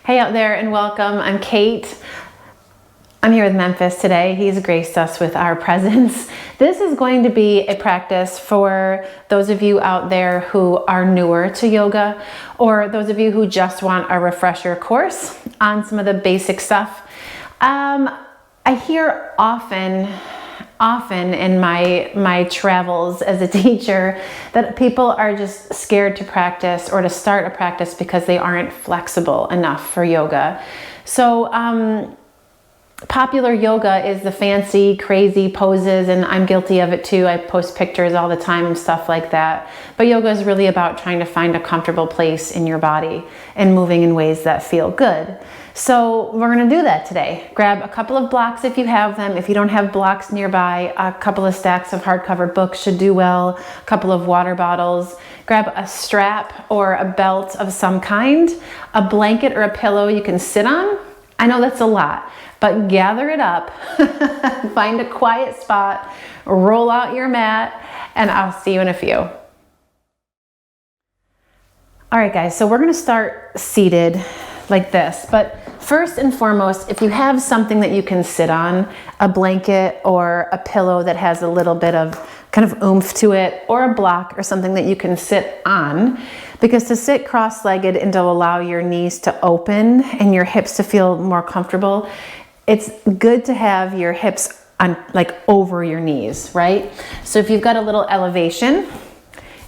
Hey out there and welcome. I'm Kate. I'm here with Memphis today. He's graced us with our presence. This is going to be a practice for those of you out there who are newer to yoga, or those of you who just want a refresher course on some of the basic stuff. I hear often in my travels as a teacher that people are just scared to practice or to start a practice because they aren't flexible enough for yoga. So popular yoga is the fancy, crazy poses, and I'm guilty of it too. I post pictures all the time and stuff like that. But yoga is really about trying to find a comfortable place in your body and moving in ways that feel good. So we're going to do that today. Grab a couple of blocks if you have them. If you don't have blocks nearby, a couple of stacks of hardcover books should do well. A couple of water bottles. Grab a strap or a belt of some kind. A blanket or a pillow you can sit on. I know that's a lot, but gather it up. Find a quiet spot. Roll out your mat, and I'll see you in a few. All right, guys, so we're going to start seated like this, but first and foremost, if you have something that you can sit on, a blanket or a pillow that has a little bit of kind of oomph to it, or a block or something that you can sit on, because to sit cross-legged and to allow your knees to open and your hips to feel more comfortable, it's good to have your hips on, like, over your knees, right? So if you've got a little elevation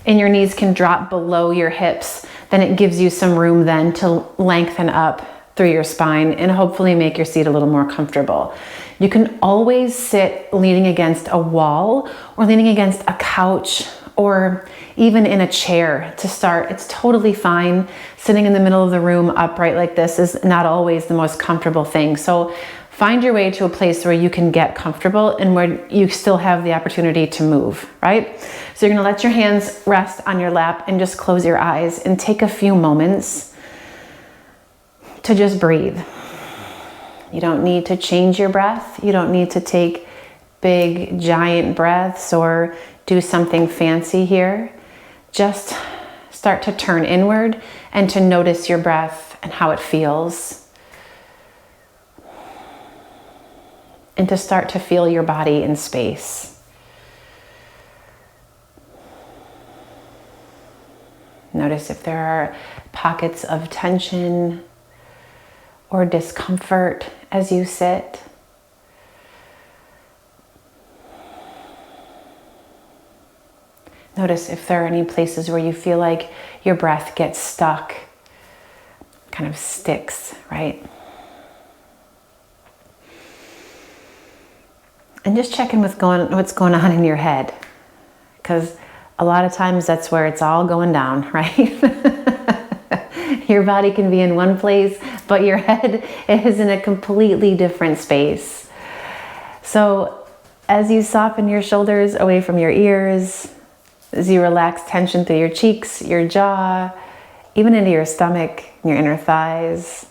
and your knees can drop below your hips, then it gives you some room then to lengthen up through your spine and hopefully make your seat a little more comfortable. You can always sit leaning against a wall or leaning against a couch or even in a chair to start. It's totally fine. Sitting in the middle of the room upright like this is not always the most comfortable thing. So find your way to a place where you can get comfortable and where you still have the opportunity to move, right? So you're gonna let your hands rest on your lap and just close your eyes and take a few moments to just breathe. You don't need to change your breath. You don't need to take big, giant breaths or do something fancy here. Just start to turn inward and to notice your breath and how it feels. And to start to feel your body in space. Notice if there are pockets of tension or discomfort as you sit. Notice if there are any places where you feel like your breath gets stuck, kind of sticks, right? And just check in with what's going on in your head, because a lot of times that's where it's all going down, right? Your body can be in one place, but your head is in a completely different space. So as you soften your shoulders away from your ears, as you relax tension through your cheeks, your jaw, even into your stomach, your inner thighs,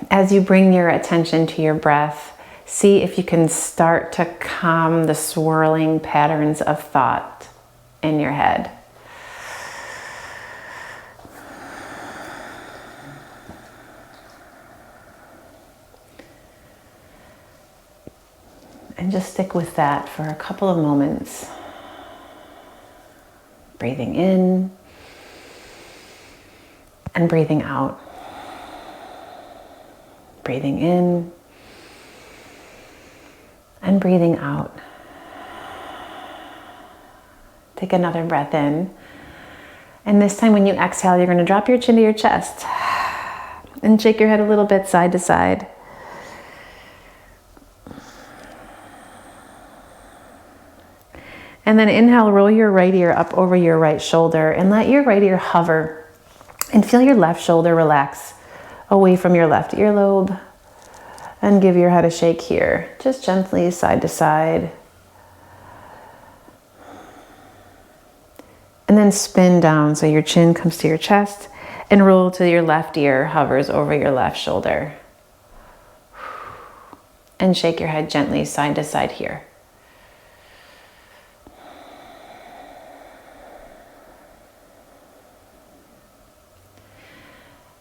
as you bring your attention to your breath, see if you can start to calm the swirling patterns of thought in your head. And just stick with that for a couple of moments. Breathing in and breathing out. Breathing in and breathing out. Take another breath in. And this time when you exhale, you're going to drop your chin to your chest and shake your head a little bit side to side. And then inhale, roll your right ear up over your right shoulder and let your right ear hover and feel your left shoulder relax away from your left earlobe, and give your head a shake here, just gently side to side. And then spin down so your chin comes to your chest and roll till your left ear hovers over your left shoulder. And shake your head gently side to side here.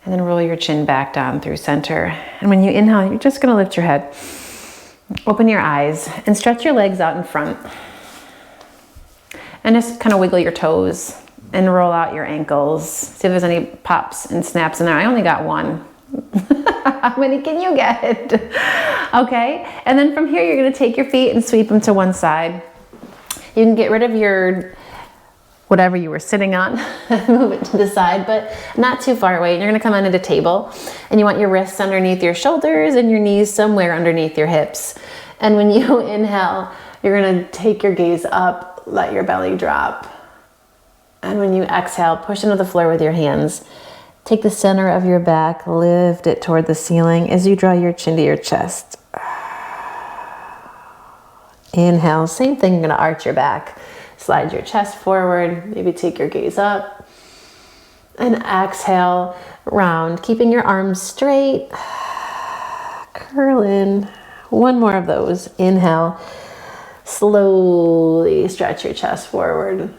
And then roll your chin back down through center. And when you inhale, you're just gonna lift your head. Open your eyes and stretch your legs out in front. And just kind of wiggle your toes and roll out your ankles. See if there's any pops and snaps in there. I only got one. How many can you get? Okay, and then from here, you're gonna take your feet and sweep them to one side. You can get rid of your whatever you were sitting on, move it to the side, but not too far away. And you're gonna come onto the table and you want your wrists underneath your shoulders and your knees somewhere underneath your hips. And when you inhale, you're gonna take your gaze up, let your belly drop. And when you exhale, push into the floor with your hands. Take the center of your back, lift it toward the ceiling as you draw your chin to your chest. Inhale, same thing, you're gonna arch your back. Slide your chest forward, maybe take your gaze up. And exhale, round, keeping your arms straight. Curl in. One more of those. Inhale, slowly stretch your chest forward.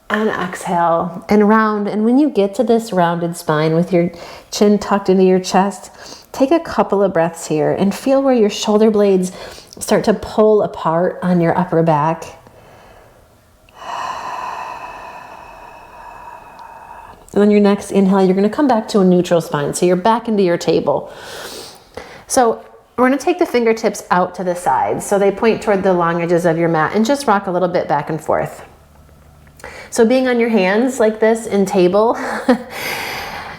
And exhale, and round. And when you get to this rounded spine with your chin tucked into your chest, take a couple of breaths here and feel where your shoulder blades start to pull apart on your upper back. And on your next inhale, you're gonna come back to a neutral spine. So you're back into your table. So we're gonna take the fingertips out to the side. So they point toward the long edges of your mat and just rock a little bit back and forth. So being on your hands like this in table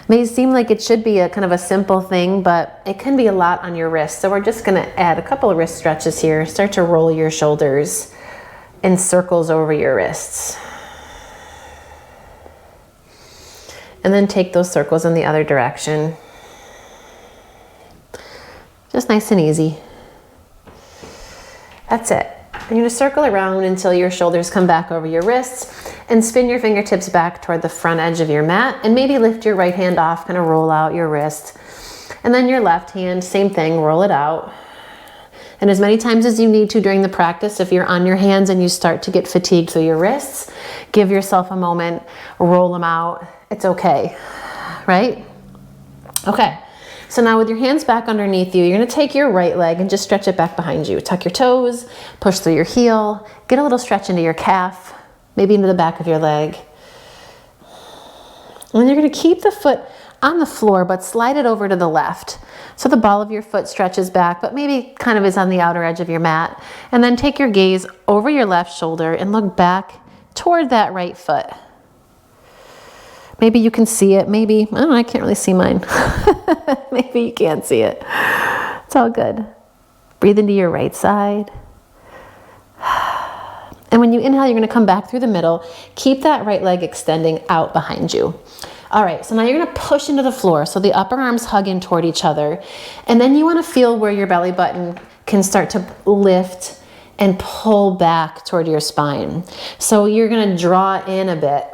may seem like it should be a kind of a simple thing, but it can be a lot on your wrists. So we're just gonna add a couple of wrist stretches here. Start to roll your shoulders in circles over your wrists. And then take those circles in the other direction. Just nice and easy. That's it. You're gonna circle around until your shoulders come back over your wrists and spin your fingertips back toward the front edge of your mat and maybe lift your right hand off, kind of roll out your wrist. And then your left hand, same thing, roll it out. And as many times as you need to during the practice, if you're on your hands and you start to get fatigued through your wrists, give yourself a moment, roll them out. It's okay, right? Okay, so now with your hands back underneath you, you're gonna take your right leg and just stretch it back behind you. Tuck your toes, push through your heel, get a little stretch into your calf, maybe into the back of your leg. And then you're gonna keep the foot on the floor, but slide it over to the left. So the ball of your foot stretches back, but maybe kind of is on the outer edge of your mat. And then take your gaze over your left shoulder and look back toward that right foot. Maybe you can see it, maybe, I don't know, I can't really see mine. Maybe you can't see it. It's all good. Breathe into your right side. And when you inhale, you're gonna come back through the middle. Keep that right leg extending out behind you. All right, so now you're gonna push into the floor. So the upper arms hug in toward each other. And then you wanna feel where your belly button can start to lift and pull back toward your spine. So you're gonna draw in a bit,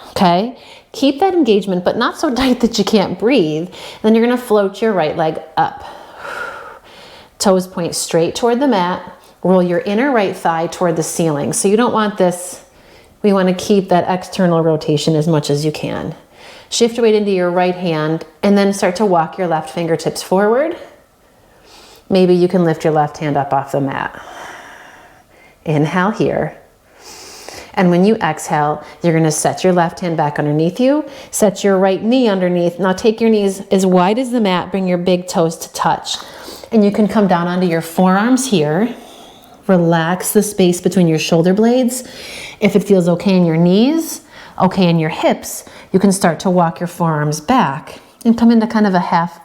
okay? Keep that engagement, but not so tight that you can't breathe. Then you're gonna float your right leg up. Toes point straight toward the mat. Roll your inner right thigh toward the ceiling. So you don't want this, we wanna keep that external rotation as much as you can. Shift weight into your right hand and then start to walk your left fingertips forward. Maybe you can lift your left hand up off the mat. Inhale here. And when you exhale, you're gonna set your left hand back underneath you, set your right knee underneath. Now take your knees as wide as the mat, bring your big toes to touch. And you can come down onto your forearms here. Relax the space between your shoulder blades. If it feels okay in your knees, okay in your hips, you can start to walk your forearms back and come into kind of a half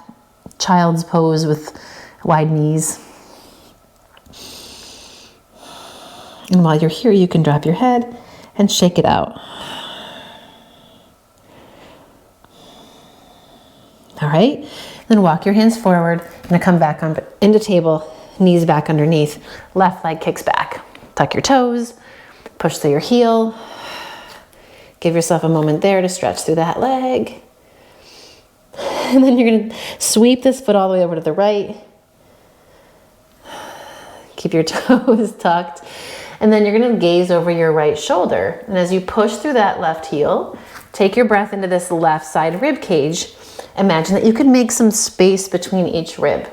child's pose with wide knees. And while you're here, you can drop your head and shake it out. All right, then walk your hands forward and come back into table, knees back underneath, left leg kicks back. Tuck your toes, push through your heel. Give yourself a moment there to stretch through that leg. And then you're gonna sweep this foot all the way over to the right. Keep your toes tucked. And then you're gonna gaze over your right shoulder. And as you push through that left heel, Take your breath into this left side rib cage. Imagine that you can make some space between each rib.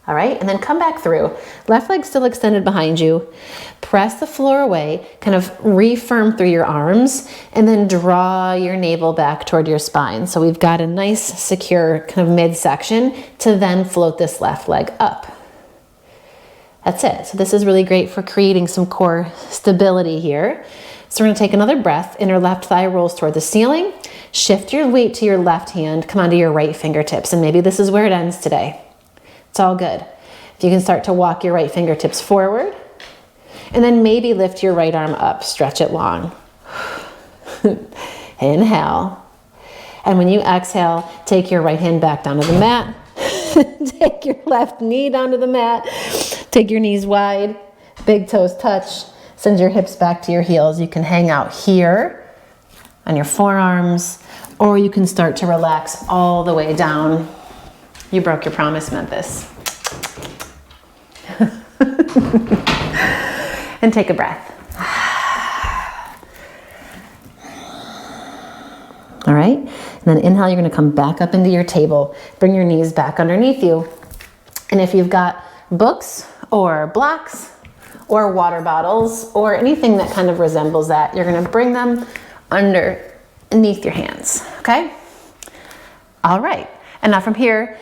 All right, and then come back through. Left leg still extended behind you. Press the floor away, kind of refirm through your arms, and then draw your navel back toward your spine. So we've got a nice, secure kind of midsection to then float this left leg up. That's it. So this is really great for creating some core stability here. So we're gonna take another breath. Inner left thigh rolls toward the ceiling. Shift your weight to your left hand, come onto your right fingertips, and maybe this is where it ends today. It's all good. If you can start to walk your right fingertips forward, and then maybe lift your right arm up, stretch it long. Inhale. And when you exhale, take your right hand back down to the mat. Take your left knee down to the mat. Take your knees wide, big toes touch. Send your hips back to your heels. You can hang out here on your forearms, or you can start to relax all the way down. You broke your promise, Memphis. And take a breath. All right, and then inhale, you're gonna come back up into your table. Bring your knees back underneath you. And if you've got books or blocks or water bottles or anything that kind of resembles that, you're gonna bring them underneath your hands, okay? All right, and now from here,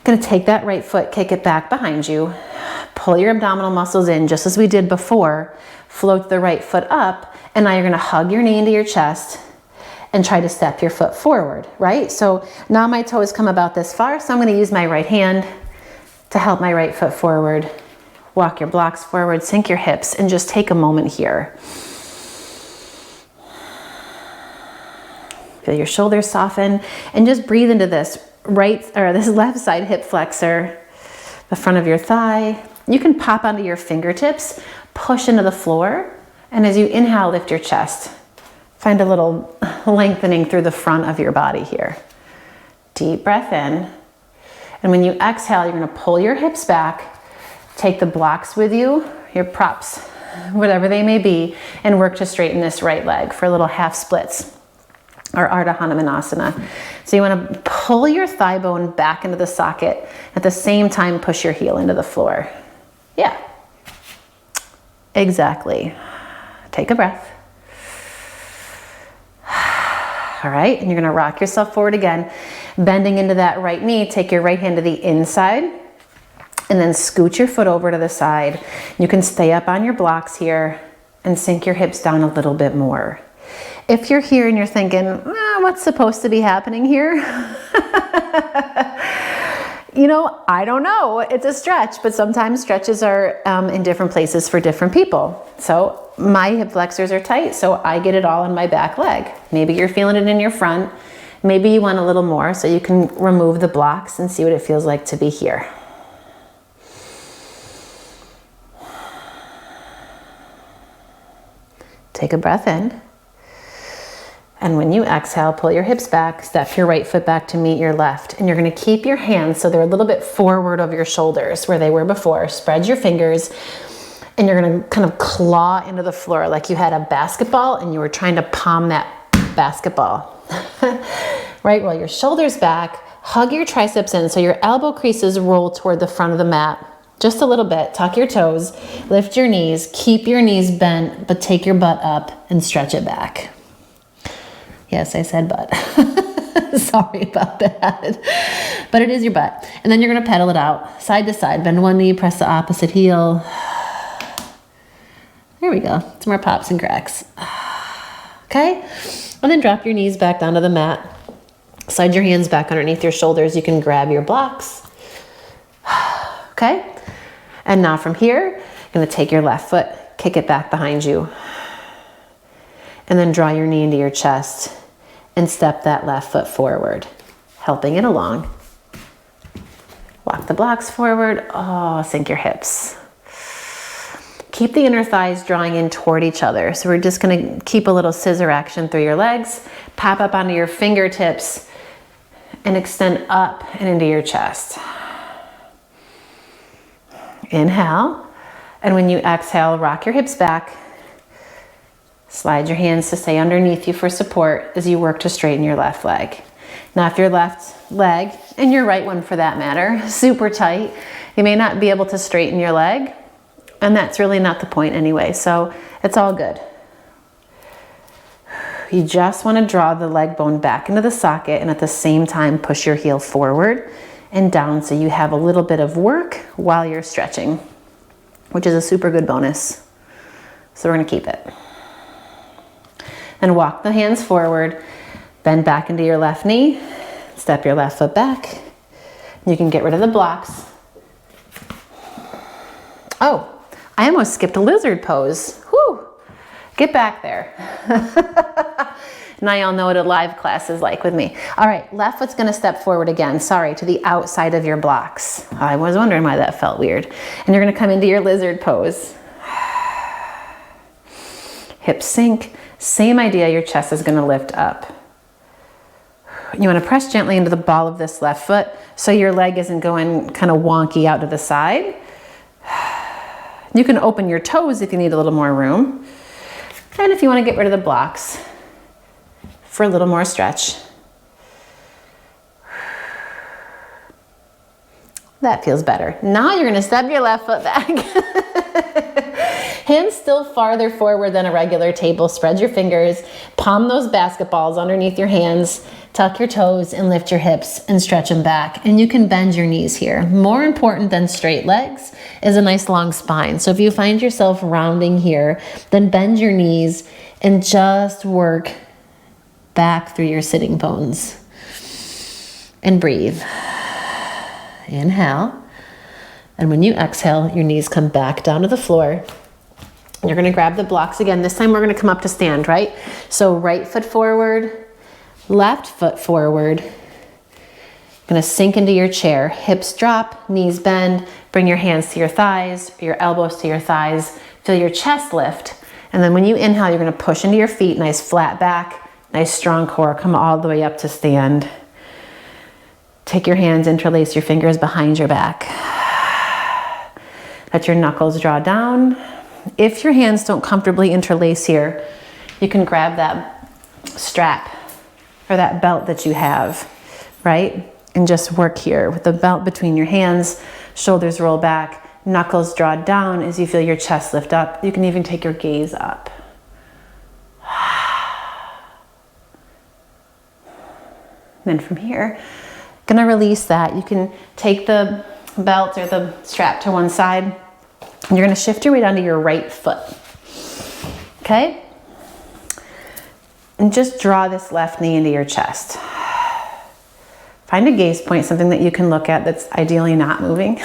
gonna take that right foot, kick it back behind you, pull your abdominal muscles in just as we did before, float the right foot up, and now you're gonna hug your knee into your chest and try to step your foot forward, right? So now my toes come about this far, so I'm gonna use my right hand to help my right foot forward. Walk your blocks forward, sink your hips, and just take a moment here. Feel your shoulders soften, and just breathe into this this left side hip flexor, the front of your thigh. You can pop onto your fingertips, push into the floor, and as you inhale, lift your chest. Find a little lengthening through the front of your body here. Deep breath in. And when you exhale, you're gonna pull your hips back, take the blocks with you, your props, whatever they may be, and work to straighten this right leg for a little half splits, or Ardha Hanumanasana. So you wanna pull your thigh bone back into the socket, at the same time push your heel into the floor. Yeah, exactly. Take a breath. All right, and you're gonna rock yourself forward again, bending into that right knee. Take your right hand to the inside, and then scoot your foot over to the side. You can stay up on your blocks here and sink your hips down a little bit more. If you're here and you're thinking, what's supposed to be happening here? You know, I don't know. It's a stretch, but sometimes stretches are in different places for different people. So my hip flexors are tight, so I get it all in my back leg. Maybe you're feeling it in your front. Maybe you want a little more, so you can remove the blocks and see what it feels like to be here. Take a breath in. And when you exhale, pull your hips back, step your right foot back to meet your left. And you're gonna keep your hands so they're a little bit forward of your shoulders where they were before. Spread your fingers, and you're gonna kind of claw into the floor like you had a basketball and you were trying to palm that basketball. Right, well, your shoulders back, hug your triceps in so your elbow creases roll toward the front of the mat. Just a little bit, tuck your toes, lift your knees, keep your knees bent, but take your butt up and stretch it back. Yes, I said butt. Sorry about that. But it is your butt. And then you're gonna pedal it out, side to side. Bend one knee, press the opposite heel. There we go, some more pops and cracks. Okay, and then drop your knees back down to the mat. Slide your hands back underneath your shoulders. You can grab your blocks. Okay, and now from here, you're gonna take your left foot, kick it back behind you, and then draw your knee into your chest and step that left foot forward, helping it along. Walk the blocks forward. Oh, sink your hips. Keep the inner thighs drawing in toward each other. So we're just gonna keep a little scissor action through your legs, pop up onto your fingertips, and extend up and into your chest. Inhale, and when you exhale, rock your hips back, Slide your hands to stay underneath you for support as you work to straighten your left leg. Now if your left leg, and your right one for that matter, super tight, you may not be able to straighten your leg, and that's really not the point anyway, so it's all good. You just want to draw the leg bone back into the socket and at the same time push your heel forward and down so you have a little bit of work while you're stretching, which is a super good bonus. So we're going to keep it. And walk the hands forward, bend back into your left knee, step your left foot back. You can get rid of the blocks. Oh, I almost skipped a lizard pose. Whew, get back there. Now y'all know what a live class is like with me. All right, left foot's gonna step forward again, sorry, to the outside of your blocks. I was wondering why that felt weird. And you're gonna come into your lizard pose. Hips sink, same idea, your chest is gonna lift up. You wanna press gently into the ball of this left foot so your leg isn't going kind of wonky out to the side. You can open your toes if you need a little more room. And if you wanna get rid of the blocks for a little more stretch. That feels better. Now you're gonna step your left foot back. Hands still farther forward than a regular table. Spread your fingers, palm those basketballs underneath your hands, tuck your toes and lift your hips and stretch them back. And you can bend your knees here. More important than straight legs is a nice long spine. So if you find yourself rounding here, then bend your knees and just work back through your sitting bones. And breathe. Inhale. And when you exhale, your knees come back down to the floor. You're gonna grab the blocks again. This time we're gonna come up to stand, right? So right foot forward, left foot forward. Gonna sink into your chair. Hips drop, knees bend. Bring your hands to your thighs, your elbows to your thighs. Feel your chest lift. And then when you inhale, you're gonna push into your feet, nice flat back, nice strong core. Come all the way up to stand. Take your hands, interlace your fingers behind your back. Let your knuckles draw down. If your hands don't comfortably interlace here, you can grab that strap or that belt that you have, right? And just work here with the belt between your hands, shoulders roll back, knuckles draw down as you feel your chest lift up. You can even take your gaze up. Then from here, gonna release that. You can take the belt or the strap to one side. And you're gonna shift your weight onto your right foot, okay? And just draw this left knee into your chest. Find a gaze point, something that you can look at that's ideally not moving.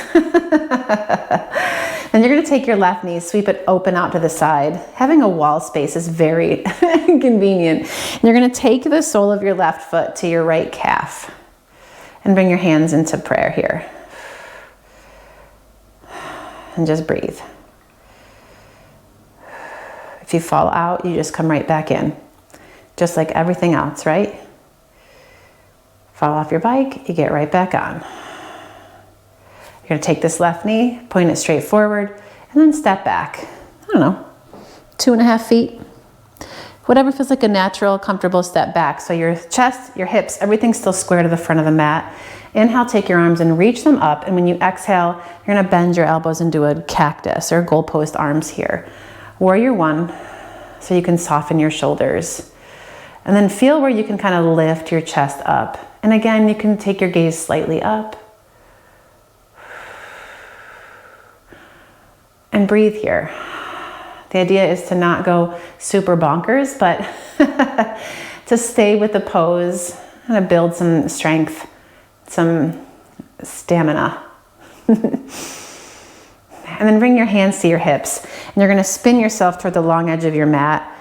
Then you're gonna take your left knee, sweep it open out to the side. Having a wall space is very convenient. And you're gonna take the sole of your left foot to your right calf and bring your hands into prayer here. And just breathe. If you fall out, you just come right back in. Just like everything else, right? Fall off your bike, you get right back on. You're gonna take this left knee, point it straight forward, and then step back. I don't know, 2.5 feet. Whatever feels like a natural, comfortable step back. So your chest, your hips, everything's still square to the front of the mat. Inhale, take your arms and reach them up. And when you exhale, you're gonna bend your elbows and do a cactus or goalpost arms here. Warrior one, so you can soften your shoulders. And then feel where you can kind of lift your chest up. And again, you can take your gaze slightly up. And breathe here. The idea is to not go super bonkers, but to stay with the pose, kind of build some strength, some stamina. And then bring your hands to your hips. And you're gonna spin yourself toward the long edge of your mat.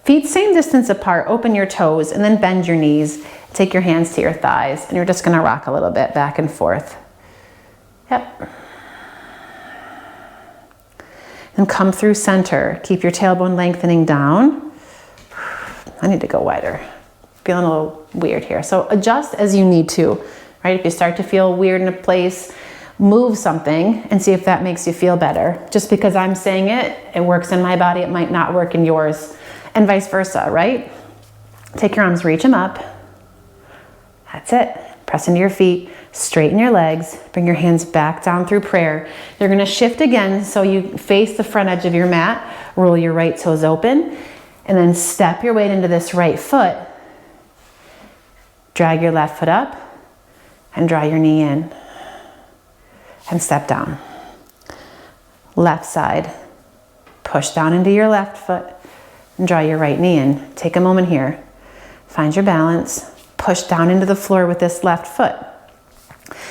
Feet same distance apart, open your toes, and then bend your knees. Take your hands to your thighs, and you're just gonna rock a little bit back and forth. Yep. Then come through center. Keep your tailbone lengthening down. I need to go wider. Feeling a little weird here. So adjust as you need to, right? If you start to feel weird in a place, move something and see if that makes you feel better. Just because I'm saying it, it works in my body, it might not work in yours. and vice versa, right? Take your arms, reach them up. That's it. Press into your feet, straighten your legs, bring your hands back down through prayer. You're gonna shift again so you face the front edge of your mat, roll your right toes open, and then step your weight into this right foot. Drag your left foot up and draw your knee in and step down. Left side, push down into your left foot and draw your right knee in. Take a moment here, find your balance. Push down into the floor with this left foot.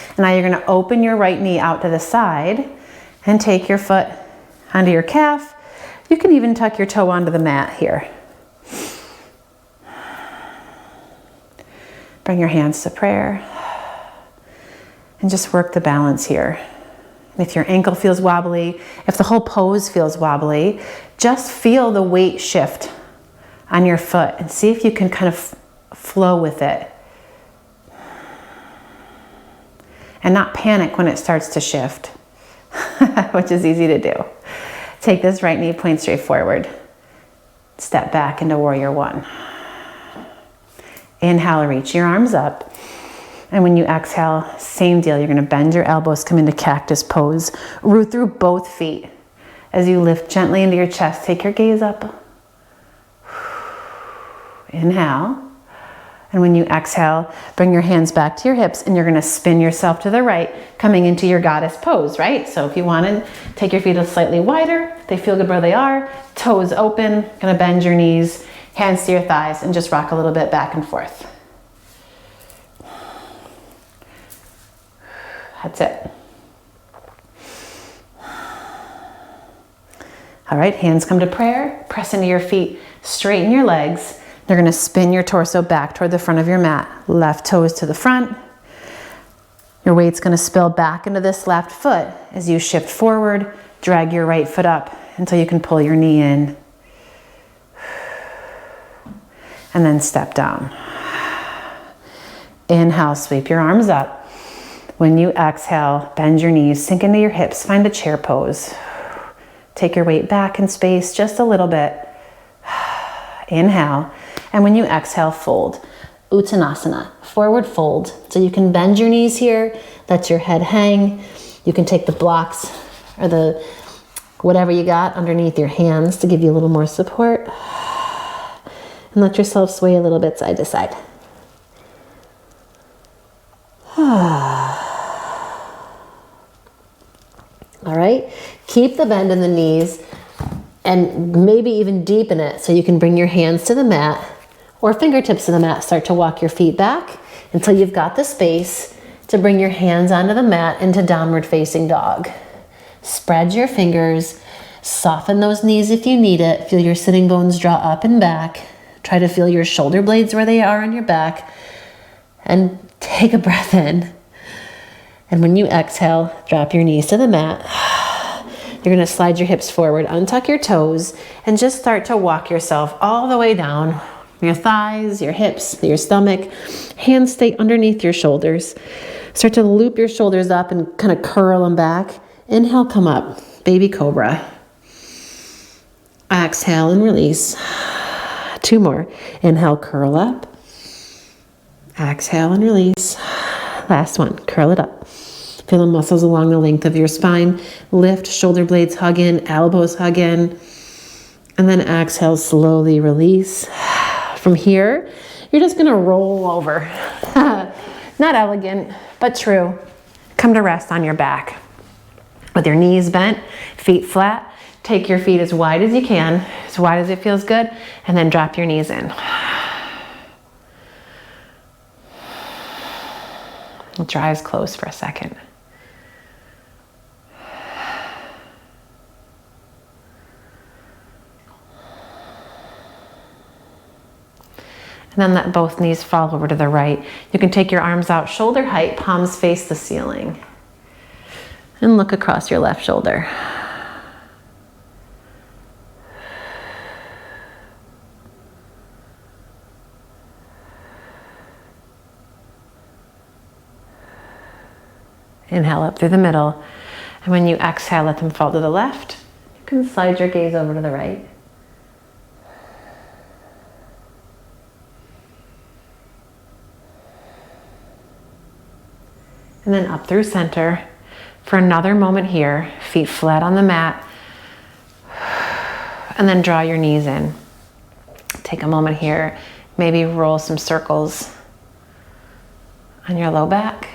And now you're gonna open your right knee out to the side and take your foot onto your calf. You can even tuck your toe onto the mat here. Bring your hands to prayer and just work the balance here. And if your ankle feels wobbly, if the whole pose feels wobbly, just feel the weight shift on your foot and see if you can kind of flow with it. And not panic when it starts to shift, which is easy to do. Take this right knee, point straight forward. Step back into warrior one. Inhale, reach your arms up. And when you exhale, same deal. You're gonna bend your elbows, come into cactus pose. Root through both feet. As you lift gently into your chest, take your gaze up. Inhale. And when you exhale, bring your hands back to your hips and you're gonna spin yourself to the right, coming into your goddess pose, right? So if you wanted, take your feet a slightly wider, they feel good where they are, toes open, gonna bend your knees, hands to your thighs, and just rock a little bit back and forth. That's it. All right, hands come to prayer, press into your feet, straighten your legs. You're gonna spin your torso back toward the front of your mat. Left toes to the front. Your weight's gonna spill back into this left foot. As you shift forward, drag your right foot up until you can pull your knee in. And then step down. Inhale, sweep your arms up. When you exhale, bend your knees, sink into your hips, find a chair pose. Take your weight back in space just a little bit. Inhale. And when you exhale, fold. Uttanasana, forward fold. So you can bend your knees here, let your head hang. You can take the blocks or the whatever you got underneath your hands to give you a little more support. And let yourself sway a little bit side to side. All right, keep the bend in the knees and maybe even deepen it so you can bring your hands to the mat or fingertips to the mat. Start to walk your feet back until you've got the space to bring your hands onto the mat into downward facing dog. Spread your fingers, soften those knees if you need it. Feel your sitting bones draw up and back. Try to feel your shoulder blades where they are on your back and take a breath in. And when you exhale, drop your knees to the mat. You're gonna slide your hips forward, untuck your toes, and just start to walk yourself all the way down. Your thighs, your hips, your stomach. Hands stay underneath your shoulders. Start to loop your shoulders up and kind of curl them back. Inhale, come up, baby cobra. Exhale and release. 2 more. Inhale, curl up. Exhale and release. Last one, curl it up. Feel the muscles along the length of your spine. Lift, shoulder blades hug in, elbows hug in. And then exhale, slowly release. From here, you're just gonna roll over. Not elegant, but true. Come to rest on your back. With your knees bent, feet flat. Take your feet as wide as you can, as wide as it feels good, and then drop your knees in. Let your eyes close for a second. And then let both knees fall over to the right. You can take your arms out shoulder height, palms face the ceiling. And look across your left shoulder. Inhale up through the middle. And when you exhale, let them fall to the left. You can slide your gaze over to the right. and then up through center for another moment here. Feet flat on the mat, and then draw your knees in. Take a moment here, maybe roll some circles on your low back.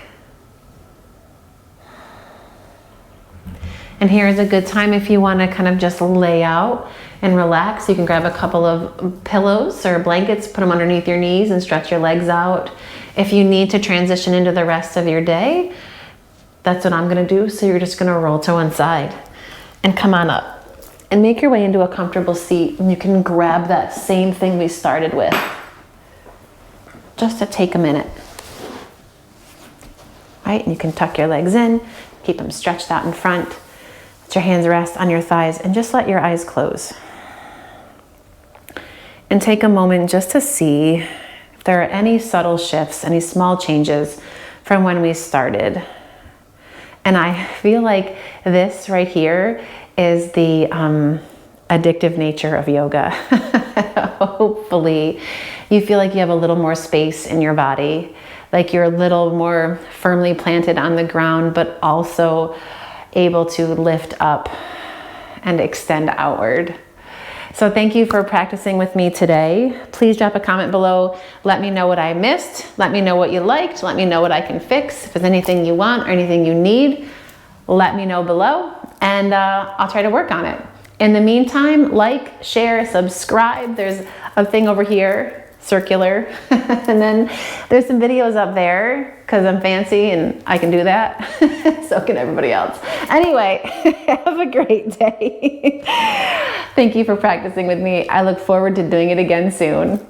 And here is a good time if you want to kind of just lay out and relax. You can grab a couple of pillows or blankets, put them underneath your knees and stretch your legs out. If you need to transition into the rest of your day, that's what I'm going to do. So you're just going to roll to one side and come on up and make your way into a comfortable seat. And you can grab that same thing we started with, just to take a minute. Right? And you can tuck your legs in, keep them stretched out in front. Let your hands rest on your thighs and just let your eyes close. And take a moment just to see if there are any subtle shifts, any small changes from when we started. And I feel like this right here is the addictive nature of yoga. Hopefully you feel like you have a little more space in your body, like you're a little more firmly planted on the ground, but also able to lift up and extend outward. So thank you for practicing with me today. Please drop a comment below. Let me know what I missed. Let me know what you liked. Let me know what I can fix. If there's anything you want or anything you need, let me know below, and I'll try to work on it. In the meantime, like, share, subscribe. There's a thing over here, circular, and then there's some videos up there because I'm fancy and I can do that. So can everybody else. Anyway, have a great day. Thank you for practicing with me. I look forward to doing it again soon.